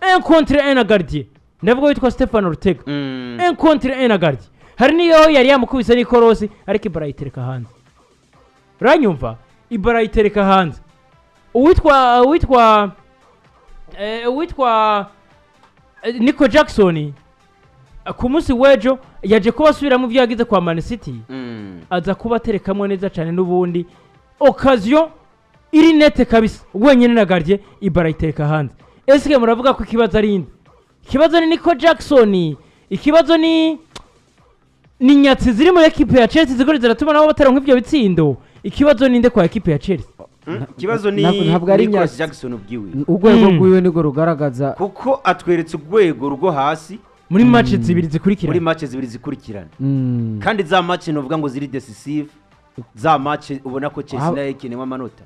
un contre un gardien ndavuga witwa Stefano Ortega un contre un gardien hari niyo yari yamukubise n'ikorosi ariko Ibara yitereka hanze uranyumva Ibara yitereka hanze uwitwa Nico Jackson ku munsi w'ejo yaje kuba asubira mu byo yagize kwa Man City aza kuba aterekamwe neza cyane n'ubundi occasion iri nete kabisa wenyine na gardien Ibara yitereka hanze ese muravuga ko ikibazo ari inde ikibazo ni Nico Jackson ikibazo ni nyatsi ziri mu equipe ya Chelsea zigore ziratuma nabo bataronka ivyo bitsindo ikibazo ninde kwa equipe ya Chelsea ikibazo ni Nicolas Jackson ubwiwe urwego rwiwe nigo rugaragaza kuko atweretse urwego rugo hasi muri match zibiri zikurikirana kandi za match novuga ngo ziri decisive za match ubona ko Chelsea nayo ikeneye amanota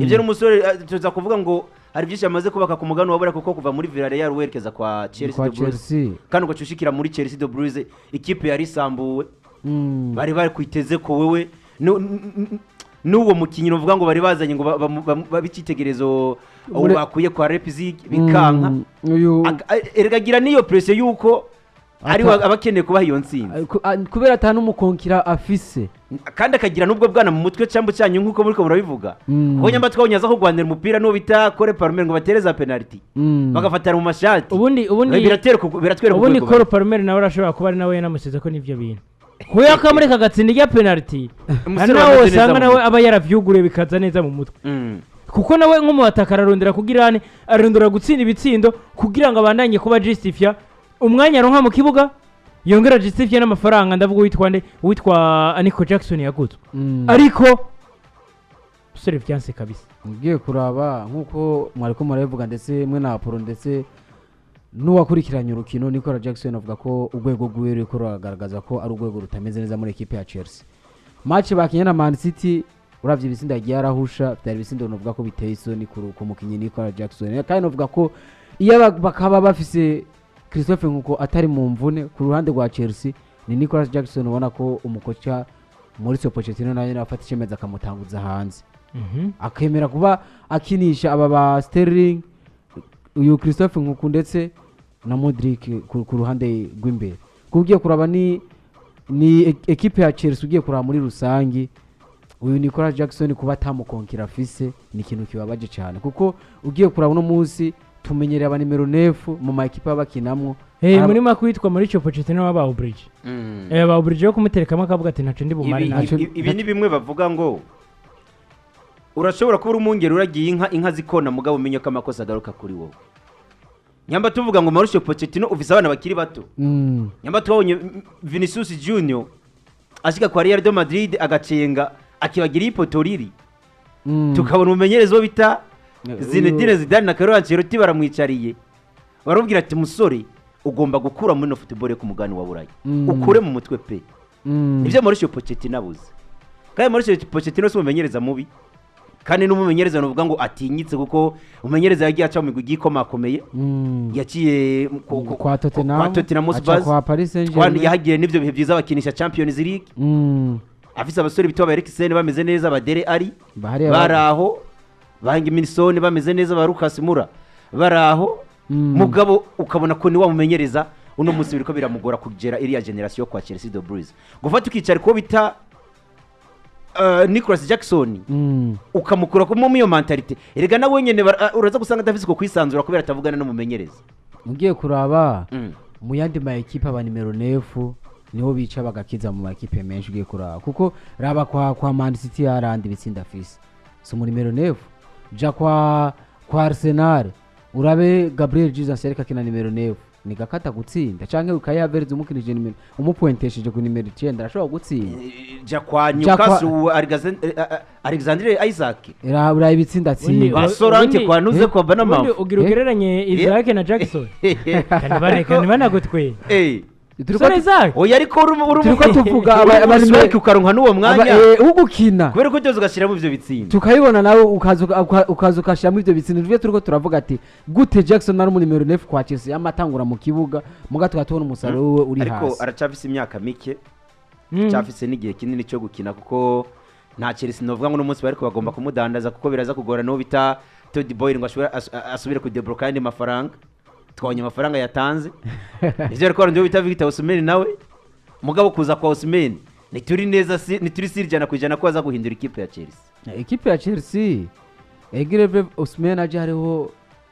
ivyo n'umusore tuza kuvuga ngo hari byinshi amaze kubaka ku mugano wabura kuko kuva muri Villarreal werekeza kwa Chelsea de Bruges kandi ugacushikira muri Chelsea de Bruges ikipe yari sambuwe bari kwiteze ko wewe n'uwo mukinyi novuga ngo bari bazanye ngo babicitegerezo bakuye kwa Leipzig bikanka ergagira niyo pressure yuko ari abakeneye kubaha iyo ntsinzi kubera atanu umukonkira afise kandi akagira nubwo bwana mu mutwe cyambo cyanyu nkuko muri ko murabivuga ubonye mba twabonyaza ko Rwanda umupira no bita Kore Palmer ngo batereza penalty bagafatana mu mashati ubundi biratwereka ubundi Kore Palmer nawe arashobora kuba ari nawe yanamusize ko nivyo bintu kuya kamureka gatsinda ya penalty nawe usanga nawe aba yaravyuguriye bikaza neza mu mutwe kuko nawe nk'umuhataka ararondera kugira ararondera gutsinda ibitsindo kugira ngo abandanye kuba justifia umwanya aronka mu kibuga yongera justifia n'amafaranga ndavuga witwa Nico Jackson yaguze ariko sore vyanse kabisa ngiye kuraba nkuko mwariko murabivuga ndetse mwe na Apollo ndetse n'uwakurikiranye urukino Nicolas Jackson avuga ko urwego rw'uwere ko ragaragaza ko ari urwego rutameze neza muri equipe ya Chelsea match bakinye na Man City uravye ibisinda yagiye arahusha byari ibisinda novuga ko biteye isoni ku mukinyi Nicolas Jackson kandi novuga ko iyo bakaba bafise Christophe nkuko atari mu mvune ku ruhande rwa Chelsea ni Nicolas Jackson ubona ko umukocha Mauricio Pochettino nawe afata icemeza akamutanguza hanze akemera kuba akinisha aba ba Sterling uyu Christophe nkuko ndetse na Modric ku ruhande rw'imbere kugiye kuraba ni equipe ya Chelsea ugiye kuraba muri rusangi uyu Nicolas Jackson kuba tamukonkira afise ni ikintu kibabaje cyane kuko ugiye kuraba no munsi tumenyereye aba nimero 9 mu ma equipe bakinamwo muri makwitwa Mauricio Pochettino waba Ubridge ba Ubridge yo kumuterekamo akavuga ati ntace ndi bumare ntace ibi ni bimwe bavuga ngo urashobora kuba umungero uragiye inka zikona mugabo umenye ko amakosa agaruka kuri wowe nyamba tuvuga ngo Mauricio Pochettino ufise abana bakiri bato nyamba twabonye Vinicius Junior ashika kwa Real de Madrid agacenga akibagira ipoto riri tukabona umenyerezo bita Zinedine Zidane na Carlo Ancelotti baramwicariye barubwira ati musore ugomba gukura muri no football ku mugani wa Burayi ukure mu mutwe pe nivyo Mauricio Pochettino abuze kandi Mauricio Pochettino si umumenyereza mubi kandi n'umumenyereza novuga ngo atinyitse kuko umumenyereza yagiye aca mu migwi gikomakomeye yaciye kwa Tottenham Hotspur kwa Paris Saint-Germain yahagiye nivyo bihe byiza bakinisha Champions League afise abasore bitwa ba Eriksen bameze neza ba Dele Alli baraho bangi Minson bameze neza ba Lucas Moura baraho mugabo ukabona ko ni wa mumenyereza uno munsi biriko biramugora kugera iriya generation kwa Chelsea de Bruges gufata ukicari ko bita Nicolas Jackson ukamukura ko mu iyo mentality erega nawe nyene uraza gusanga adafise ko kwisanzura kubera atavugana no mumenyereza mugiye kuraba mu yandi ma equipe aba nimero 9 niho bica bagakiza mu ma equipe menshi ugiye kuraba kuko raba kwa Man City yarandi bitsinda fisi so mu nimero 9 ja kwa Arsenal urabe Gabriel Jesus ariko akina nimero 9 ni gakata gutsinda canke ukayavereza umukinije nimero umupointesheje ku nimero 9 arashobora gutsinda ja kwa Newcastle Alexander Isaac ura ibitsinda tsinda basorante kwa nuze kwa Banama ugira ugereranye Isaac na Jackson kandi banagutwe oya ariko turiko tuvuga abantu ukaronka n'uwo mwanya ugukina kubera ko byose ugashiramo ivyo bitsinda tukayibona nawe ukaza ukashiramo ivyo bitsinda rivyo turiko turavuga ati gute Jackson ari mu nimero 9 kwa Chelsea yamatangura mu kibuga muga twatubona umusaruro we uri hasi ariko aracafise imyaka mike cyafise n'igihe kinini cyo gukina kuko nta Chelsea novuga ngo no munsi bariko bagomba kumudandaza kuko biraza kugora no bita Todd Boyle ngo asubire ku debloka andi mafaranga twabonye amafaranga yatanze ivyo ariko ndio bita Victor Osimhen nawe mugabo kuza kwa Osimhen nituri neza nituri sirjana kujana ko aza guhindura ikipe ya Chelsea. Ikipe ya Chelsea Egreve Osimhen aje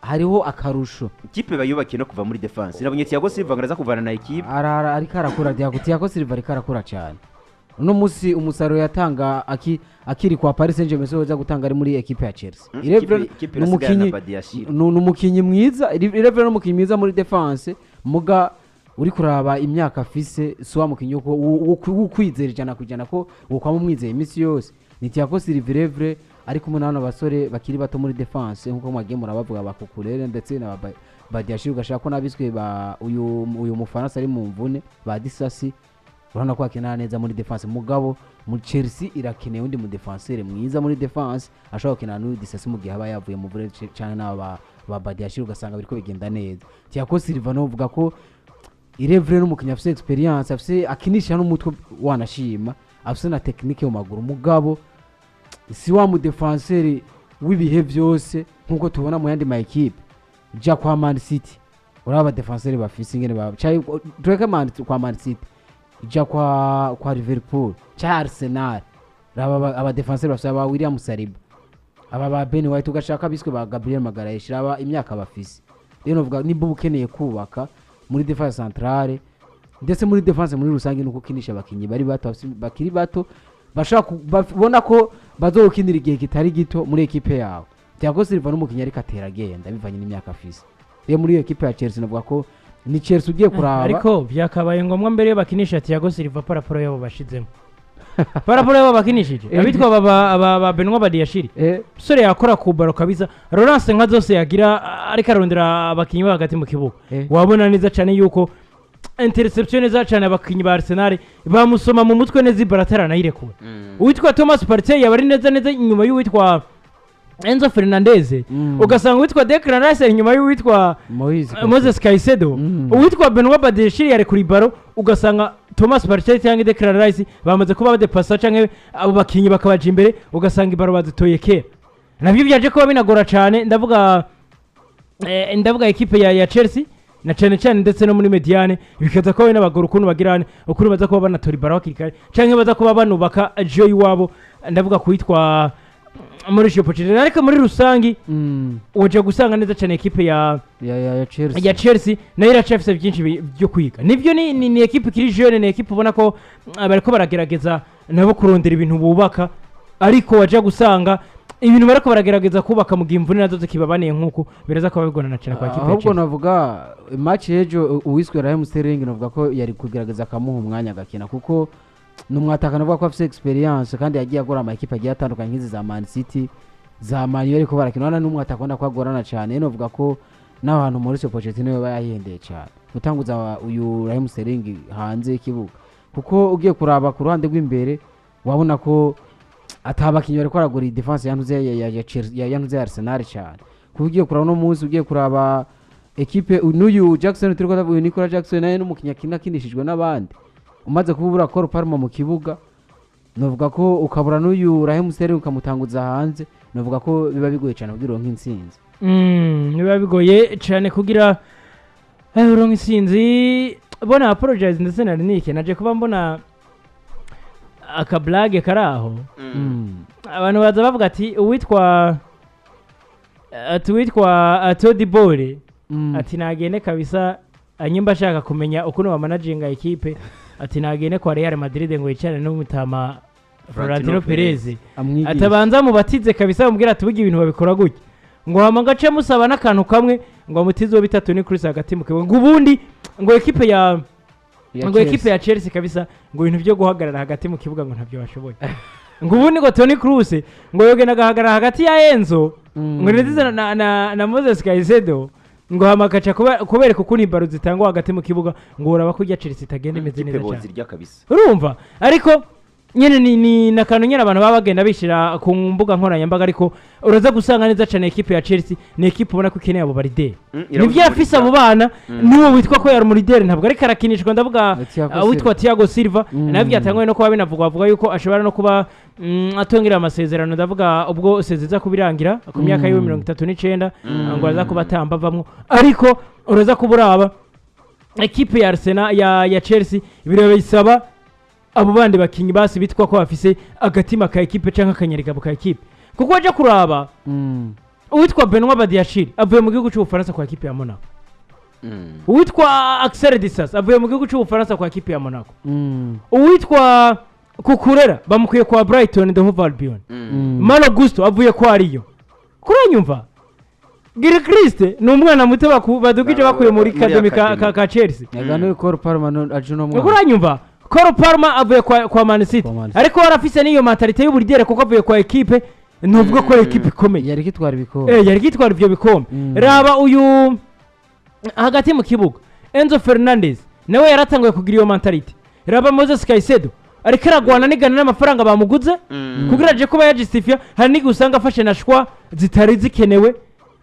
hariho akarusho. Ikipe bayubakiye no kuva muri defense. Irabonye Thiago Silva ngaraza kuvana na ikipe. Ariko arakura Thiago Silva ariko arakura cyane. Uno musi umusaruro yatanga akiri kwa Paris Saint-Germain soza gutanga ari muri ekipe ya Chelsea. Irevre n'umukinyi mwiza, Irevre n'umukinyi mwiza muri defense, muga uri kuraba imyaka afise so mukinyi wo kwizera ijana kujana ko ukwa mu mwizeye imisi yose. Ni Thiago Silva Irevre ari kumwe n'abana basore bakiri bato muri defense nkuko mwagiye murabavuga bakukurere ndetse na Badiashile ugashaka ko nabiswe uyu mufaransa ari mu mvune ba Disasi urabona ko akenera neza muri defense mugabo mu Chelsea irakeneye undi mu defenseur mwiza muri defense ashobora gukina n'uyu Disasi mu gihe aba yavuye mu vure cyane n'aba Badiashile ugasanga biriko bigenda neza. Thiago Silva no uvuga ko Irevre n'umukinya afise experience afise akinisha n'umutwe wanashima afise na technique yo maguru mugabo si wa mu defenseur w'ibihe byose nkuko tubona mu yandi ma equipe ja kwa Man City uraba defenseur bafise ingene ba tureka kwa Man City ja kwa Liverpool cha Arsenal raba aba defenseur bafise ba William Saliba aba ba Ben White ugashaka biswe ba Gabriel Magalhaes raba imyaka bafise rero uvuga nimba ukeneye kubaka muri defense centrale ndetse muri defense muri rusange nuko kinisha abakinyi bakiri bato bashaka babona ko bazokinira igihe kitari gito muri ekipe yawe. Thiago Silva n'umukinnyi ariko atera agenda bivanye n'imyaka afise. Rero muri ekipe ya Chelsea navuga ko ni Chelsea ugiye kuraba ariko byakabaye ngombwa mbere yo bakinisha Thiago Silva paraporo yabo bashizemo paraporo yabo bakinishije abitwa baba Benoit Badiashile sore yakora ku baro kabisa Laurence nka zose yagira ariko arondera abakinyi hagati mu kibuga wabona neza cyane yuko interception neza cyane abakinyi ba Arsenal bamusoma mu mutwe neza ibaratara nayirekura uwitwa Thomas Partey yabari neza inyuma y'uwitwa Enzo Fernandez ugasanga uwitwa Declan Rice inyuma y'uwitwa Moses Caicedo uwitwa Benoit Badiashile yare kuri baro ugasanga Thomas Partey cyangwa Declan Rice bamaze kuba badepassa canke abo bakinyi bakabaje imbere ugasanga ibaro bazitoye kera nabyo byaje kuba binagora cyane ndavuga ekipe ya Chelsea na cyane ndetse no muri Mediane bikaza ko n'abagoro ukuntu bagirane ukuntu baza kuba banatora ibaro hakikare canke baza kuba banubaka joy wabo ndavuga kuitwa Mauricio Pochettino ariko muri rusangi uje gusanga neza cyane ekipe ya Chelsea nayo iracafise byinshi byo kwiga nivyo ni ekipe kiri jeune ni ekipe ubona ko bariko baragerageza nabo kurondera ibintu bubaka ariko waje gusanga ibintu bariko baragerageza kubaka mu gimvune nazo zikibabaniye nkuko biraza ko babigona na cyane kwa ekipe ahubwo navuga match ejo uwiswe Raheem Sterling navuga ko yari kugerageza kamuha umwanya gakina kuko numwataka navuga ko afite experience kandi yagiye agora ama equipe agiye atandukanye nk'izi za Man City za Man U ariko barakina numwataka wanda kwagorana cyane no vuga ko n'abantu Mauricio Pochettino yo bayahendeye cyane gutanguza uyu Raheem Sterling hanze ikibuga kuko ugiye kuraba ku ruhande rw'imbere wabona ko atabakinyi bari kwaragura defense yanuze Arsenal cyane kuko ugiye kuraba no muzi ugiye kuraba equipe n'uyu Jackson turiko ndavuga Nicolas Jackson naye n'umukinya kinishijwe n'abandi umaze kubura Cole Palmer mu kibuga novuga ko ukabura n'uyu Raheem Sterling ukamutanguza hanze novuga ko biba bigoye cyane kugira ngo nk'insinzi biba bigoye cyane kugira uronka insinzi bona apologize ndetse na Nike naje kuba mbona akablage karaho abantu baza bavuga ati uwitwa Todi Bole ati nagende kabisa anyimba ashaka kumenya ukuntu bamanaginga ekipe ati nagende kwa Real Madrid ngo yicane no mutama Florentino Perez atabanza mu batize kabisa bamubwira ati bugi ibintu babikora gutya ngo hamagace musaba n'akantu kamwe ngo mutizo bitatu ni kuri hagati mu kibuga ngo ubundi ngo ekipe ya Chelsea kabisa ngo ibintu byo guhagarara hagati mu kibuga ngo ntabyo bashoboye ngo ubundi ngo Toni Kroos ngo yogena gahagarara hagati ya Enzo ngo ndize na Moses Caicedo ngo hamakaca kubereka ukuntu ibaro zitangwa hagati mu kibuga ngo uraba ko Chelsea itagenda imeze neza cyane urumva ariko nyene ni nakantu nyene abantu baba bagenda bishira ku mbuga nkoranyambaga ariko uraza gusanga neza cyane ekipe ya Chelsea ni ekipe ubona ko ikeneye abo barideri nibyo yafise abo bana n'uwo witwa ko yari umurideri ntabwo ariko arakinishwa ndavuga witwa Thiago Silva nabyo yatangwe no kuba bavuga yuko ashobora no kuba atongera amasezerano ndavuga ubwo seziza kubirangira ku myaka y'u 39 ngo aza kuba atamba bavamwo ariko uraza kuba uraba ekipe ya Arsenal ya Chelsea bireba isaba abo bandi bakinyi basi bitwa ko bafise agatima ka ekipe canke akanyerigabo ka ekipe kuko waje kuraba uwitwa Benoit Badiashile avuye mu gihugu cy'Ubufaransa kwa ekipe ya Monaco uwitwa Axel Disas avuye mu gihugu cy'Ubufaransa kwa ekipe ya Monaco uwitwa Kukurera bamukuye kwa Brighton de Hove Albion Malo Gusto avuye kwa Rio kuranyumva Gilchrist ni umwana muto badugije bakuye muri academy ka Chelsea yagano Cole Palmer ajuno mwana kuranyumva Cole Palmer avuye kwa Man City ariko warafise niyo mentalite y'uburidere kuko avuye kwa ekipe nuvuga ko ekipe ikomeye yari kitwara ibikombe yari kitwara ibyo bikombe raba uyu hagati mu kibuga Enzo Fernandez nawe yaratanguye kugira iyo mentalite raba Moses Caicedo ariko aragwana nigana n'amafaranga bamuguze kugira aje kuba yajustifia hari nigi usanga afashe na shwa zitari zikenewe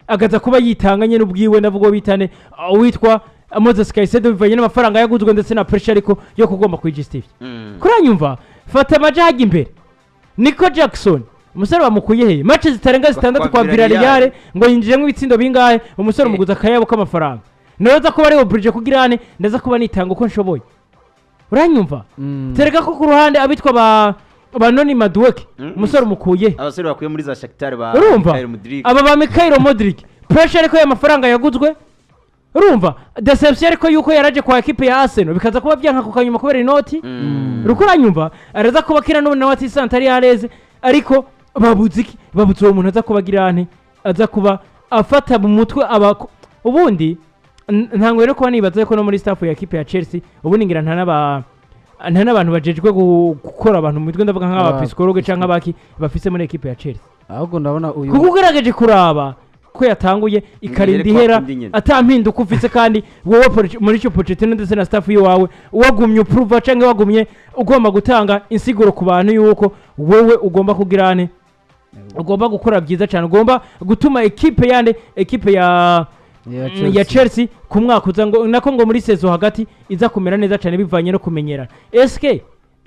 agaza kuba yitanganye n'ubwiwe ndavuga bitane witwa Moses Caicedo bivanye n'amafaranga yaguzwe ndetse na pressure ariko yo kugomba kwijustifia kuranyumva fata majaga imbere Nico Jackson umusore bamukuye he match zitarenga zitandatu kwa Villarreal ngo yinjiremo ibitsindo bingahe umusore umuguza akayabo k'amafaranga naza kuba ari oblige kugirane ndaza kuba nitanga uko nshoboye uranyumva tereka ko ku ruhande abitwa ba Noni Madueke umusore umukuye abasore bakuye muri za Shakhtar ba Mikhail Mudryk aba ba Mikhail Mudryk pressure ariko y'amafaranga yaguzwe urumva deception ariko yuko yaraje kwa equipe ya Arsenal bikaza kuba byanka ku kanyuma kubera inoti rukuranyumva araza kuba kira none na wati Santari yareze ariko babuziki babutse uwo muntu aza kubagirane aza kuba afata mu mutwe ubundi ntangwe no kuba nibaza ko no muri staff ya equipe ya Chelsea ubundi ngira nta n'abantu bajejwe gukora abantu mu mitwe ndavuga nk'aba psychologue canke abaki bafise muri equipe ya Chelsea ahubwo ndabona uyu kuko ugerageje kuraba ko yatanguye ikarinda ihera atampinduka ufise kandi wowe muri cyo Pochettino ndetse na staff yiwawe wagumye uprova canke wagumye ugomba gutanga insiguro ku bantu yuko wowe ugomba kugirane ugomba gukora byiza cyane ugomba gutuma equipe ya Chelsea ku mwaka uza ngo nako ngo muri saison hagati iza kumera neza cyane bivanye no kumenyerana SK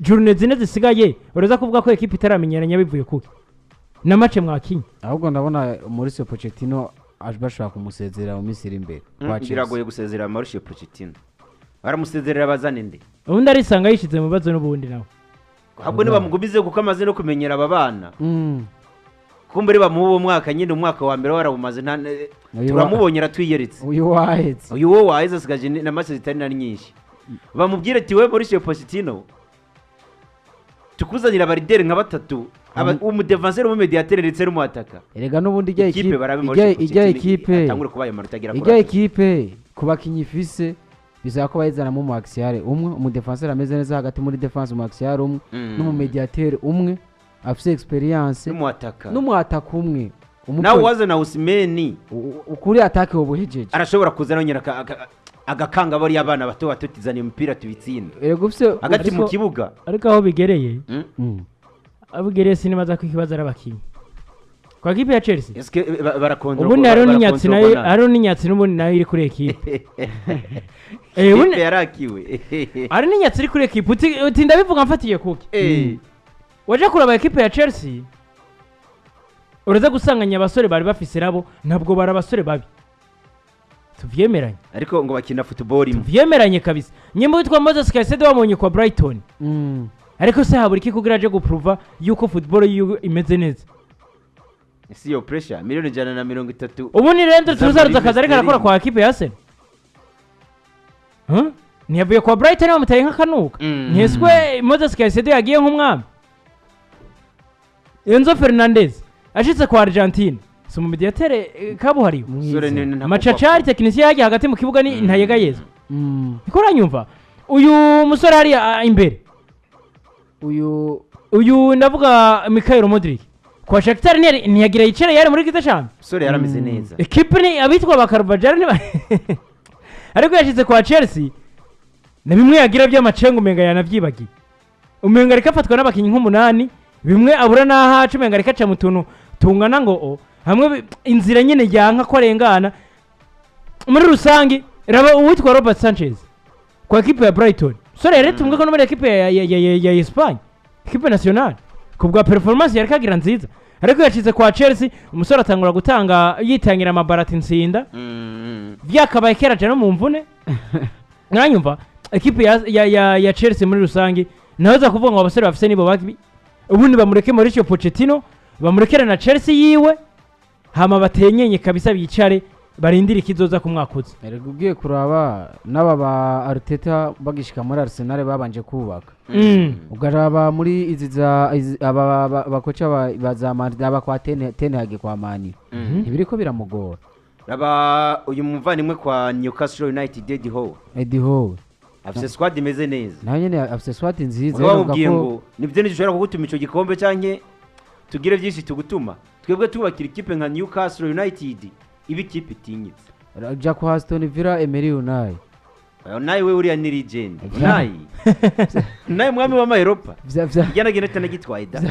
journée zine zisigaye uraza kuvuga ko equipe itaramenyeranya bivuye kuki na match mwakinye ahubwo ndabona Mauricio Pochettino bashaka kumusezera mu Misiri imbere biragoye gusezera Mauricio Pochettino baramusezerera bazane nde ubundi arisanga yishize mu bazo n'ubundi nawe ahubwo ni bamugumize kuko amaze no kumenyera aba bana kumbere bamubo mwaka nyine umwaka wa mbere warabumaze turamubonyera twiyeretse uyu wahetse uyu wo waheze asigaje na match zitari na nyinshi bamubwire ati we Mauricio Pochettino tukuzanira abarideri nka batatu umudefanseri w'umediatere ndetse n'umuataka erega n'ubundi ijya ekipe ku bakinyi ifise bizaba ko bayizanamo umu axiale umwe umudefanseri ameze neza hagati muri defense umu axiale umwe n'umumediatere umwe afise experience n'umuataka umwe nawe wazana Osimhen ukuri atake ubuhejeje arashobora kuzana nyina agakanga bari abana bato batutizaniye umupira tubitsinda erega ufise hagati mu kibuga ariko aho bigereye abugereye sinibaza ko ikibazo arabakinyi kwa kipe ya Chelsea eske barakontrola ubundi haro n'inyatsi n'ubundi nayo iri kuri ekipe ubundi yarakiwe ari n'inyatsi iri kuri ekipe uti ndabivuga mfatiye kuki waje kuraba ekipe ya Chelsea uraza gusanganya abasore bari bafise nabo ntabwo bari abasore babi tuvyemeranye ariko ngo bakina football imwe tuvyemeranye kabisa nyimbo witwa Moses Caicedo wamonye kwa Brighton ariko se haburi ki kugira aje guprova yuko football imeze neza isi yo pressure miliyoni 130 ubu ni Leandro Trossard akaza ariko arakora kwa equipe ya Arsenal ntiyavuye kwa Brighton bamutaye nk'akanuka ntiyeswe Moses Caicedo yagiye nk'umwami Enzo Fernandez ashitse kwa Argentine so mu mediatere kabuhariwe Machachari technicien yagiye hagati mu kibuga ni ntayega yeza ikoranyumva uyu musore ari imbere uyu ndavuga Mikhail Mudryk kwa Shakhtar ntiyagira yicare yari muri gita champ sore yarameze neza equipe ni abitwa bakarbajar ni ariko yashitse kwa Chelsea na bimwe yagira by'amacengo umenga yanavyibagiye umenga rikafatwa n'abakinyi nk'umunani bimwe abura naha cumenga rikaca mu tuntu tungana ngo hamwe inzira nyine yanka ko arengana muri rusangi raba uwitwa Robert Sanchez kwa equipe ya Brighton sore yaretumwe ko no muri equipe ya Espagne equipe nationale kubwa performance yarikagira nziza ariko yacitse kwa Chelsea umusore atangura gutanga yitangira amabarati nsinda byakabaye kera cyane mu mvune mwanyumva ekipe ya Chelsea muri rusange nahoza kuvuga ngo abasore bafise nibo babi ubundi bamureke Mauricio Pochettino bamurekera na Chelsea yiwe hama batenyenye kabisa bicare barindira ikizoza ku mwakuzi erega ugiye kuraba n'aba ba Arteta bagishika muri Arsenal babanje kubaka ugaraba muri izi za aba bakoca bazamana aba kwa Ten Hag kwa Mani ibiriko biramugora raba uyu muvandimwe kwa Newcastle United Eddie Howe afise squad imeze neza naho nyene afise squad nziza bamubwiye ngo nivyo nishobora kugutuma ico gikombe canke tugire byinshi tugutuma twebwe tubakira ikipe nka Newcastle United ibi kipe itinyitse ja kwa Aston Villa Emery Unai naye we uriya ni legend naye mwami wa Europa yanagenda tanagitwaye da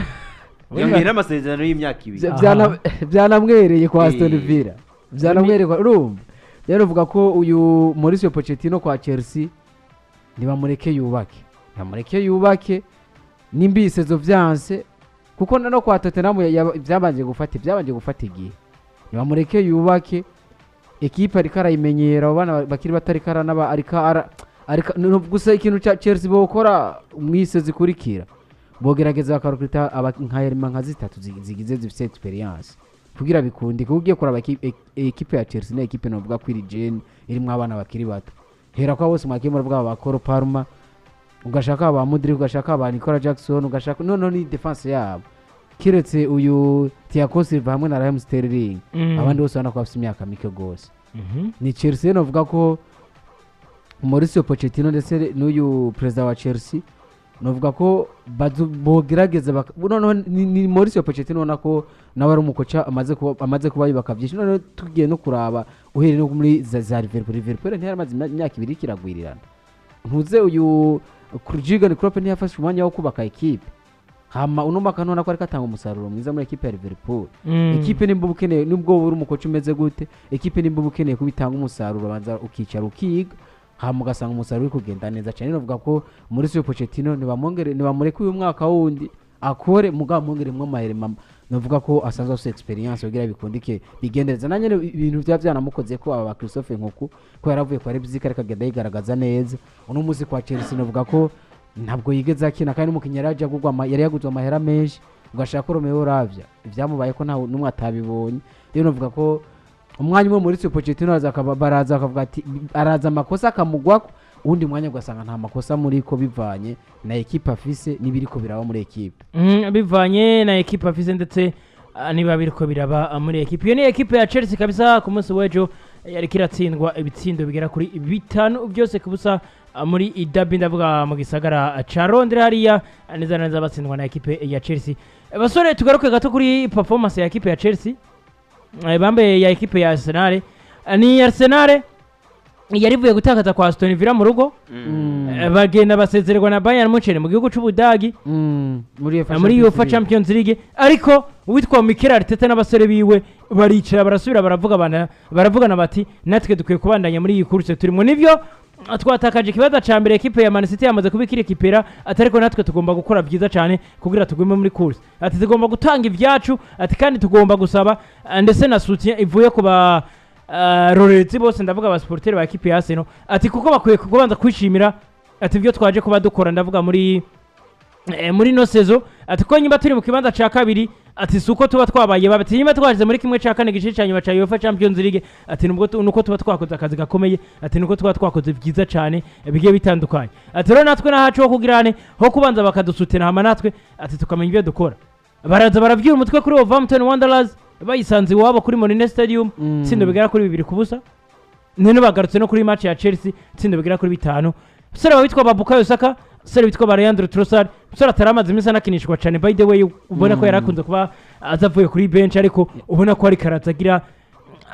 yambere n'amasezerano y'imyaka 2 byanamwereye kwa Aston Villa byanamwereye urumva rero uvuga ko uyu Mauricio Pochettino kwa Chelsea ntibamureke yubake nimbisezo vyanse kuko no kwa Tottenham byabanje gufata igihe ntibamureke yubake ekipe ariko arayimenyera abana bakiri batari karana ariko gusa ikintu cya Chelsea bokora mwise zikurikira bogerageza bakarukrita nkayerima nka zitatu zigize zifite experience kugira bikundi kugiye kuraba ekipe ya Chelsea na ekipe novuga kwiri Jane irimo abana bakiri bato hera kwa bose mwakemura bwa bakoro Parma ugashaka aba Modric ugashaka aba Nicola Jackson ugashaka no ni defense yabo kiretse uyu Thiago Silva hamwe na Raheem Sterling abandi bose bana ko bafite imyaka mike gose ni Chelsea novuga ko Mauricio Pochettino ndetse n'uyu president wa Chelsea novuga ko bogerageza noneho ni Mauricio Pochettino nako nawe ari umukoca amaze kuba yubaka byinshi none tugiye no kuraba uhereye no muri za Liverpool ntiyaramaze imyaka 2 kiragwirirana ntuze uyu Jurgen Klopp ntiyafashe umwanya wo kubaka ekipe hama uno mwaka none ko ari katanga umusaruro mwiza muri ekipe ya Liverpool ekipe nimba bukeneye nubwo buri umukoca umeze gute ekipe nimba bukeneye kubitanga umusaruro banza ukicara ukiga hama ugasanga umusaruro uri kugenda neza cyane novuga ko Mauricio Pochettino nibamureke uyu mwaka wundi akore mugamwongeremwe amaherema novuga ko asanzwe afite experience yogira bikundike bigendereza nanye ibintu byanamukoze ko aba Christophe Nkuku ko yaravuye kwa Leipzig ariko agenda yigaragaza neza uno muzi kwa Chelsea novuga ko ntabwo yigeze akina kandi umukinyaraje agugwa yari yaguzwe amahera menshi ugashaka Romeo Lavia ibyamubaye ko nta numwe atabibonye rero novuga ko umwanya umwe Mauricio Pochettino baraza akavuga ati araza amakosa akamugwako undi mwanya ugasanga nta makosa muri ko bivanye na ekipe afise nibiriko biraba muri ekipe bivanye na ekipe afise ndetse niba biriko biraba muri ekipe iyo ni ekipe ya Chelsea kabisa ku munsi w'ejo yari kiratsindwa ibitsindo bigera kuri 5 byose kubusa muri derby ndavuga mu gisagara ca Londres hariya neza batsindwa na ekipe ya Chelsea basore tugaruke gato kuri performance ya ekipe ya Chelsea bambe ya ekipe ya Arsenal ni Arsenal yarivuye gutakaza kwa Aston Villa mu rugo bagenda basezererwa na Bayern Munchen mu gihugu c'Ubudagi muri UEFA Champions League ariko witwa Mikel Arteta n'abasore biwe baricara barasubira baravugana bati natwe dukwiye kubandanya muri iyi course turimo nivyo twatakaje kibaza ca mbere ekipe ya Man City yamaze kubikira ekipera atariko natwe tugomba gukora byiza cyane kugira tugume muri course ati tugomba gutanga ivyacu ati kandi tugomba gusaba ndetse na soutien ivuye kuba Rorezi bose ndavuga aba supporter ba ekipe ya Arsenal ati kuko bakwiye kubanza kwishimira ati byo twaje kuba dukora ndavuga muri no sezo ati ko nyimba turi mu kibanza ca kabiri ati suko tuba twabaye babati nyimba twaje muri kimwe ca kane gice cyanyuma ca UEFA Champions League ati nuko tuba twakoze akazi gakomeye ati nuko tuba twakoze byiza cyane bigiye bitandukanye ati rero natwe nahacu ho kugirane ho kubanza bakadusutena hama natwe ati tukamenya ibyo dukora baraza baravyura umutwe kuri Wolverhampton Wanderers bayisanze iwabo kuri Molineux Stadium tsindo bigera kuri 2-0 none bagarutse no kuri match ya Chelsea tsindo bigera kuri 5 sera witwa Bukayo Saka sera witwa Leandro Trossard sera taramaze imisa nakinishwa cyane by the way ubona ko yarakunze kuba azavuye kuri bench ariko ubona ko ari karatsagira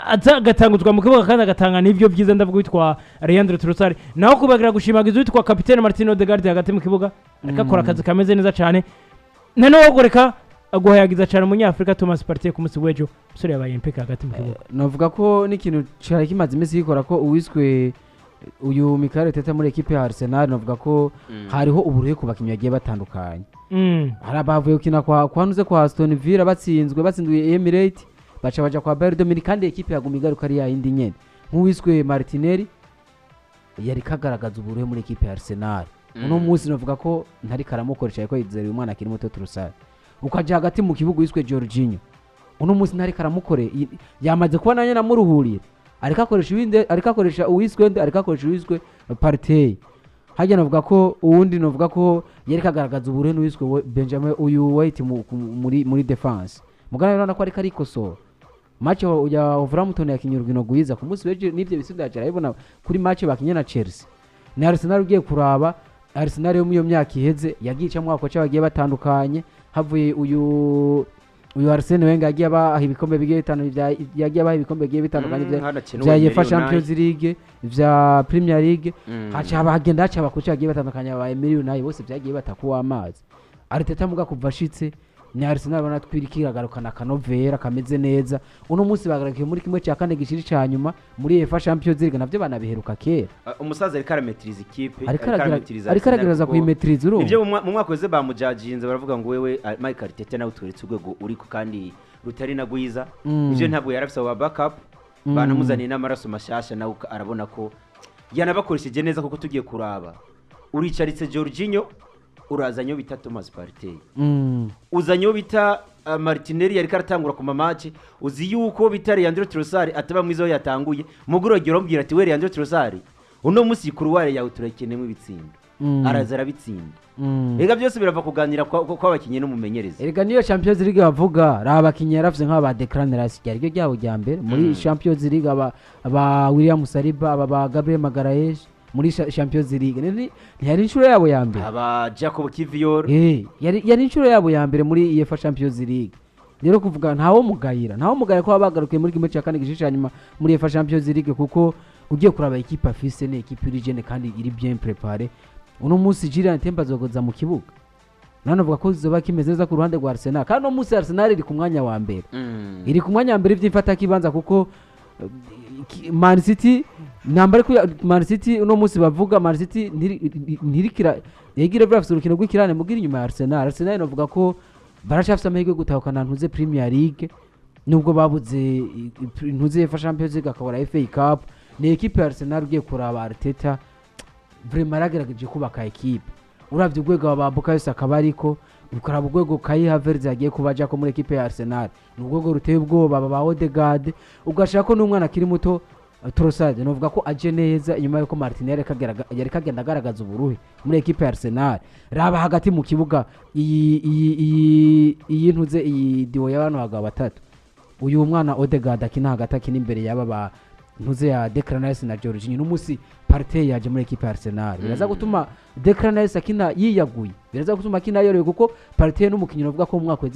azagatanguzwa mu kibuga kandi agatanga n'ivyo byiza ndavuga witwa Leandro Trossard naho kubagira gushimagiza witwa kapitene Martin Odegaard hagati mu kibuga akakora akazi kameze neza cyane none wogoreka aguhayagiza cyane umunyafrika Thomas Partey ku munsi w'ejo musore yabaye impeka hagati mu kibuga navuga ko n'ikintu cyari kimaze imisi gikora ko uwiswe uyu Mikel Arteta muri ekipe ya Arsenal navuga ko hariho uburuhe ku bakinnyi bagiye batandukanye hari abavuye gukina kwanuze kwa Aston Villa batsinzwe Emirates baja kwa Bayern Dominique kandi ekipe yaguma igaruka ari yindi nyene nk'uwiswe Martinelli yari kagaragaza uburuhe muri ekipe ya Arsenal uno munsi navuga ko ntari karamukoresha ariko yizera uyu mwana akiri muto Trossard ukaja hagati mu kibuga wiswe Jorginho uno munsi ntari karamukore yamaze kuba nanye namuruhuriye ariko akoresha uwiswe Partey hajya navuga ko uwundi navuga ko yari kagaragaza uburuhe n'uwiswe Benjamin uyu White muri defense mugana rero ko ariko arikosora match ya Wolverhampton yakinye urugino gwiza ku munsi w'ejo n'ivyo bisubizo cyarabibona kuri match bakinye na Chelsea ni Arsenal ugiye kuraba Arsenal yo mu myaka iheze yagiye mwaka cyo bagiye batandukanye havuye uyu Arsene Wenger yagiye abaha ibikombe bigiye bitandukanye bya UEFA Champions League bya Premier League hacha bagenda bakuca bagiye batandukanye aba Emery Unai bose byagiye batakuwa amazi Arteta muga kuva ashitse ni Arsenal banatwirikira garukana kanovera kameze neza uno munsi bagarakiye muri kimwe cya kane gishiri cyanyuma muri UEFA Champions League navyo banabiheruka kera umusaza ari karametrize ikipe ari karagereza kuyimetrize uru ivyo mu mwaka weze bamujajinze baravuga ngo wewe Mikel Arteta nawe utweretse urwego uriko kandi rutari nagwiza ivyo ntabwo yarafise wa backup banamuzaniye n'amaraso mashasha nawe arabona ko yanabakoresheje neza kuko tugiye kuraba uricaritse Jorginho urazanyo bita Thomas Partey uzanyo bita Martinelli yari karatangura ku mamace uzi yuko bita Leandro Trossard ataba mwizo yatanguye muguro gero mbwira ati we Leandro Trossard uno musi kuruware yawe turakenemo ibitsindo araza arabitsinda ega byose birava kuganira kwa bakinye n'umumenyereza ega niyo Champions League bavuga rabakinye yarafise nk'aba Declan Rice ryaryo ryabo rya mbere muri Champions League aba William Saliba aba Gabriel Magalhaes muri Champions League ntiyari inshuro yabo ya mbere aba Jacob Kivior yari inshuro yabo ya mbere muri UEFA Champions League rero kuvuga ntawo mugayira ko bagarukiye muri kimwe cya kane gishishanya nyuma muri UEFA Champions League kuko ugiye kuraba equipe afise ne equipe urigene kandi iri bien préparée uno munsi Julian Temba azogoza mu kibuga none avuga ko zizoba kimeze neza ku ruhande rwa Arsenal kandi no munsi Arsenal iri ku mwanya wa mbere iri ku mwanya wa mbere by'imfata kibanza kuko Man City nambare ko Man City uno munsi bavuga Man City ntirikira yegire bravs urukino rw'ikirane mugira inyuma ya Arsenal navuga ko barashafisa amahirwe gutahukana ntuze Premier League nubwo babuze ntuze UEFA Champions League akabura FA Cup ni equipe ya Arsenal ugiye kuraba Arteta vraiment aragerageje kubaka equipe uravye urwego ababuka yose akabariko ukaraba urwego Kai Havertz yagiye kubaja ko muri equipe ya Arsenal ni urwego ruteye ubwoba baba Odegaard ugashaka ko n'umwana akiri muto Trossard novuga ko aje neza inyuma yuko Martinelli yari kagenda agaragaza uburuhe muri equipe ya Arsenal raba hagati mu kibuga iyi ntuze iyi diwo y'abantu bagabo batatu uyu mwana Odegaard akina hagati akina imbere y'aba ba ntuze ya Declan Rice na Jorginho n'umusi Partey yaje muri equipe ya Arsenal biraza gutuma Declan Rice akina yiyaguye biraza gutuma akina yoroye kuko Partey n'umukinnyi uvuga ko mu mwaka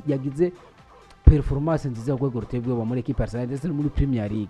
yagize performance nziza urwego ruteye ubwoba muri equipe ya Arsenal ndetse muri Premier League